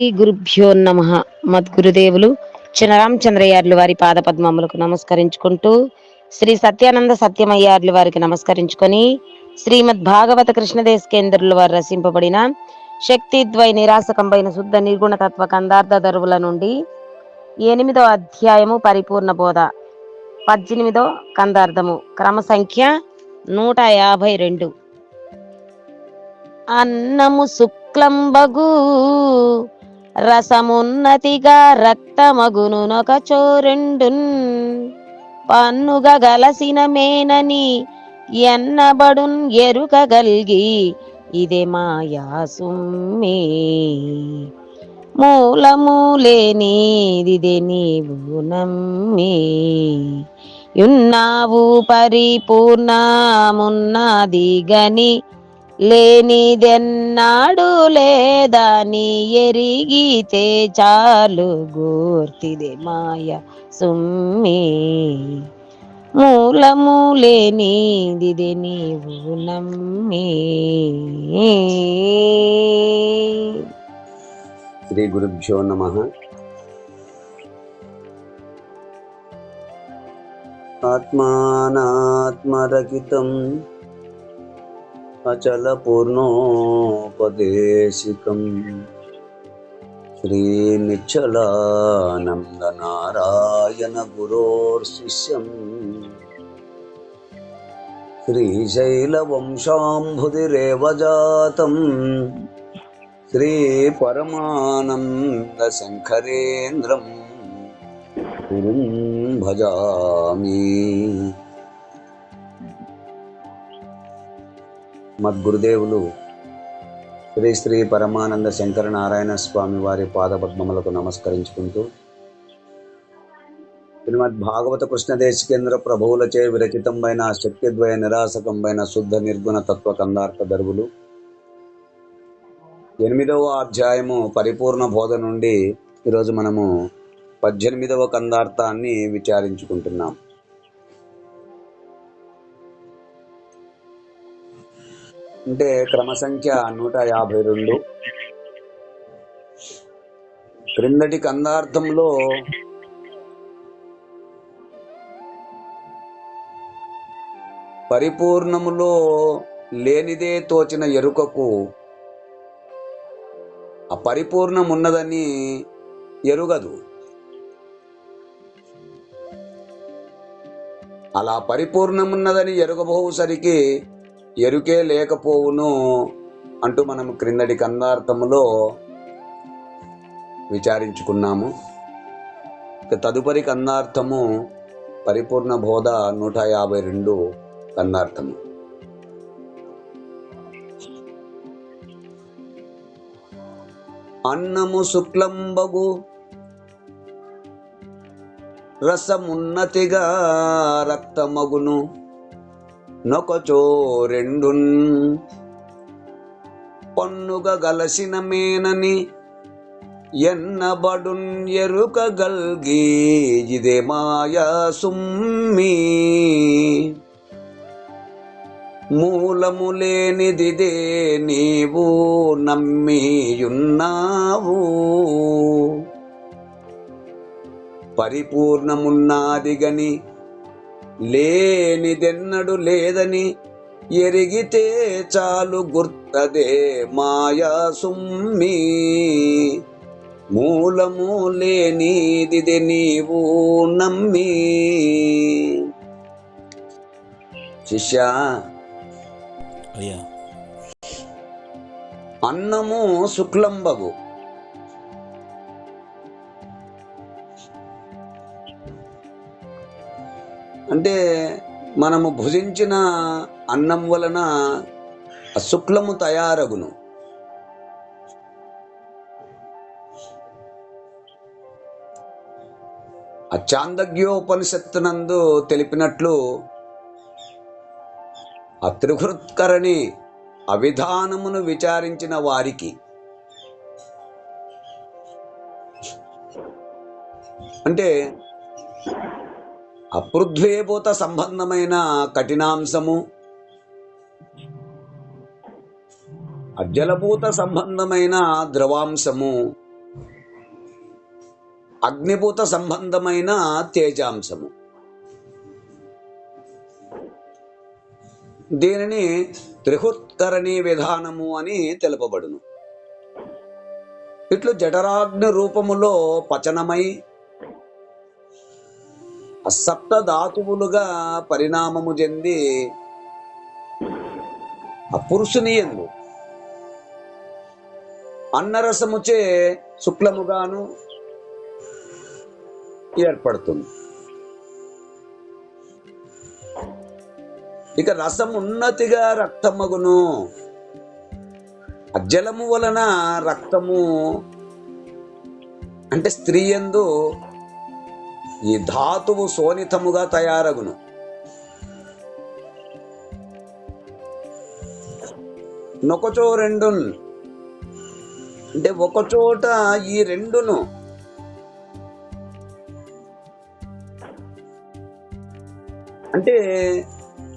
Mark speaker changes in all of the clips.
Speaker 1: శ్రీ గురుభ్యో నమ. మద్గురుదేవులు చినరామచంద్రయ్యార్లు వారి పాదపద్మములకు నమస్కరించుకుంటూ, శ్రీ సత్యానంద సత్యమయ్యార్లు వారికి నమస్కరించుకొని, శ్రీమద్ భాగవత కృష్ణదేశకేంద్రుల వారు రచింపబడిన శక్తిద్వయ నిరాసకంబైన శుద్ధ నిర్గుణ తత్వ కందార్థ దరువుల నుండి 8వ అధ్యాయము పరిపూర్ణ బోధ, 18వ కందార్థము, క్రమ సంఖ్య 152. అన్నము శుక్లంబగు రసమున్నతిగా రక్తమగునునొక చోరెండున్ పన్నుగ గలసిన మేనని ఎన్నబడున్ ఎరుక గల్గి ఇదే మాయా సుమ్మే మూలమూలేనిదిదే నీవు నమ్మే యున్నావు పరిపూర్ణమున్నది గని లేనిదెన్నాడు లేదని ఎరిగితే చాలు గోర్తిదే మాయ సుమ్మే మూలము లేనిదిదే నీవు నమ్మే.
Speaker 2: శ్రీ గురుభ్యో నమః. ఆత్మానాత్మరహితం అచల పూర్ణోపదేశికం శ్రీ నిశ్చలానంద నారాయణ గురోర్శిష్యం శ్రీశైల వంశాంబుధిరేవ జాతం శ్రీ పరమానంద శంకరేంద్రం గురుం భజామి. మద్గురుదేవులు శ్రీ శ్రీ పరమానంద శంకర నారాయణ స్వామి వారి పాదపద్మములకు నమస్కరించుకుంటూ, శ్రీమద్ భాగవత కృష్ణదేశికేంద్ర ప్రభువులచే విరచితంబైన శక్తిద్వయ నిరాసకంబైన శుద్ధ నిర్గుణ తత్వ కందార్థ దరువులు 8వ అధ్యాయము పరిపూర్ణ బోధ నుండి ఈరోజు మనము 18వ కందార్థాన్ని విచారించుకుంటున్నాం. అంటే క్రమ సంఖ్య 152. క్రిందటి కందార్థంలో పరిపూర్ణములో లేనిదే తోచిన ఎరుకకు అపరిపూర్ణమున్నదని ఎరుగదు. అలా పరిపూర్ణమున్నదని ఎరుగబోసరికి ఎరుకే లేకపోవును అంటూ మనం క్రిందటి కందార్థములో విచారించుకున్నాము. తదుపరి కందార్థము పరిపూర్ణ బోధ 152 కందార్థము. అన్నము శుక్లంబగు రసమున్నతిగా రక్తమగును నొకచో రెండున్ పన్నుగ గలసిన మేనని ఎన్నబడున్ ఎరుక గల్గి ఇదే మాయా సుమ్మి మూలము లేనిదిదే నీవు నమ్మియున్నావు పరిపూర్ణమున్నాది గని లేనిదెన్నడు లేదని ఎరిగితే చాలు గుర్తదే మాయా సుమ్మి మూలము లేనిదిదే నీవు నమ్మి. శిష్య, అన్నము శుక్లంబగు అంటే మనము భుజించిన అన్నం వలన శుక్లము తయారగును. చాందగ్యోపనిషత్తునందు తెలిపినట్లు ఆ త్రిహృత్కరణి అవిధానమును విచారించిన వారికి, అంటే అపృథ్వీభూత సంబంధమైన కఠినాంశము, అజలభూత సంబంధమైన ద్రవాంశము అగ్నిభూత సంబంధమైన తేజాంశము. దీనిని త్రిహుత్కరణి విధానము అని తెలుపబడును. ఇట్లు జఠరాగ్ని రూపములో పచనమై సప్త ధాతువులుగా పరిణామము చెంది ఆ పురుషుని యందు అన్నరసముచే శుక్లముగాను ఏర్పడుతుంది. ఇక రసం ఉన్నతిగా రక్తమగును. జలము వలన రక్తము అంటే స్త్రీ యందు ఈ ధాతువు శోణితముగా తయారగును. నొకచో రెండున్ అంటే ఒకచోట ఈ రెండును అంటే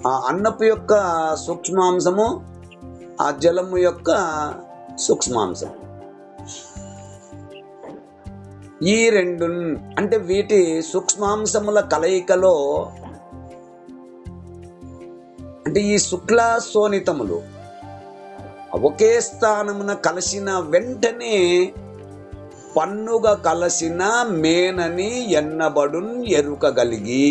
Speaker 2: ఆ అన్నపు యొక్క సూక్ష్మాంశము, ఆ జలము యొక్క సూక్ష్మాంశం, ఈ రెండు అంటే వీటి సూక్ష్మాంశముల కలయికలో అంటే ఈ శుక్ల శోణితములు ఒకే స్థానమున కలిసిన వెంటనే పన్నుగా కలసిన మేనని ఎన్నబడున్ ఎరుకగలిగి.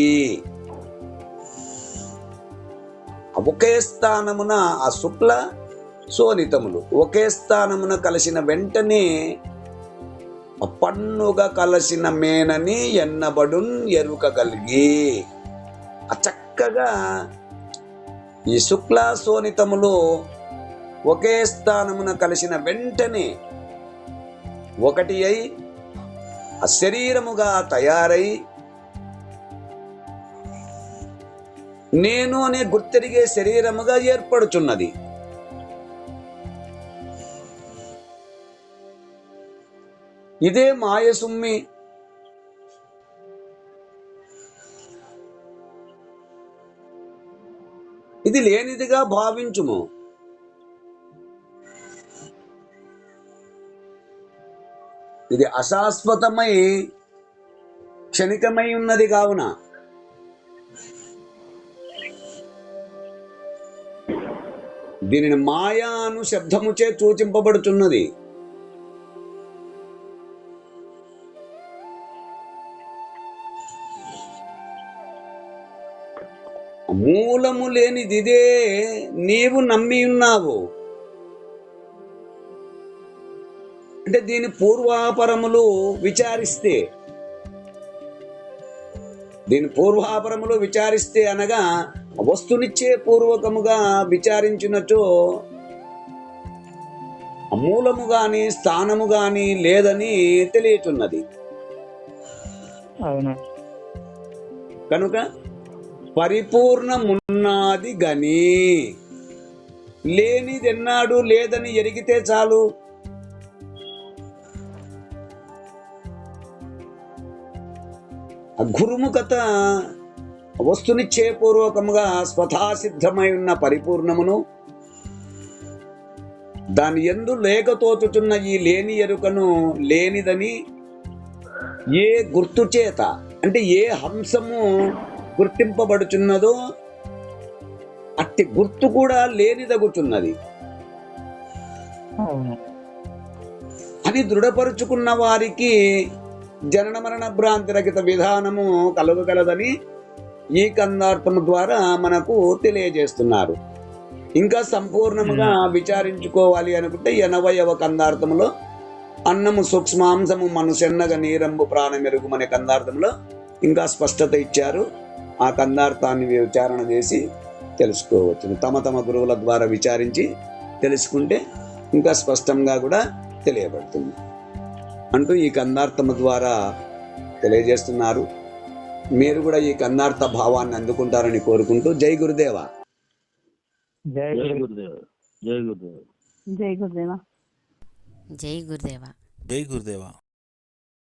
Speaker 2: ఒకే స్థానమున ఆ శుక్ల శోణితములు ఒకే స్థానమున కలిసిన వెంటనే పన్నుగా కలసిన మేనని ఎన్నబడున్ ఎరుకగలిగి. చక్కగా ఈ శుక్ల శోణితములు ఒకే స్థానమున కలిసిన వెంటనే ఒకటి అయి ఆ శరీరముగా తయారై నేను అనే గుర్తెరిగే శరీరముగా ఏర్పడుచున్నది. ఇదే మాయసుమ్మి. ఇది లేనిదిగా భావించుము. ఇది అశాశ్వతమై క్షణికమై ఉన్నది కావున దీనిని మాయా అను శబ్దముచే సూచింపబడుచున్నది. మూలము లేనిదిదే నీవు నమ్మి ఉన్నావు. అంటే దీని పూర్వాపరములు విచారిస్తే అనగా వస్తునిచ్చే పూర్వకముగా విచారించినచో మూలము గాని స్థానము గాని లేదని తెలియచున్నది. కనుక పరిపూర్ణమున్నది గని లేనిదెన్నాడు లేదని ఎరిగితే చాలు. గురుముఖత వస్తునిచ్చే పూర్వకముగా స్వతఃసిద్ధమై ఉన్న పరిపూర్ణమును దాని యందు లేకతోచుచున్న ఈ లేని ఎరుకను లేనిదని ఏ గుర్తు చేత అంటే ఏ హంసము గుర్తింపబడుచున్నదో అట్టి గుర్తు కూడా లేనిదగుచున్నది అని దృఢపరుచుకున్న వారికి జనన మరణ భ్రాంతి రహిత విధానము కలగగలదని ఈ కందార్థము ద్వారా మనకు తెలియజేస్తున్నారు. ఇంకా సంపూర్ణముగా విచారించుకోవాలి అనుకుంటే 80వ కందార్థములో అన్నము సూక్ష్మాంశము మనుషెన్నగ నీరంబు ప్రాణమెరుగు అనే కందార్థంలో ఇంకా స్పష్టత ఇచ్చారు. ఆ కందార్థాన్ని విచారణ చేసి తెలుసుకోవచ్చు. తమ తమ గురువుల ద్వారా విచారించి తెలుసుకుంటే ఇంకా స్పష్టంగా కూడా తెలియబడుతుంది అంటూ ఈ కందార్థము ద్వారా తెలియజేస్తున్నారు. మీరు కూడా ఈ కందార్థ భావాన్ని అందుకుంటారని కోరుకుంటూ జై గురుదేవ.
Speaker 3: జై గురుదేవ. జై గురుదేవ.
Speaker 4: జై గురుదేవ.
Speaker 5: జై గురుదేవ.
Speaker 6: జై గురుదేవ.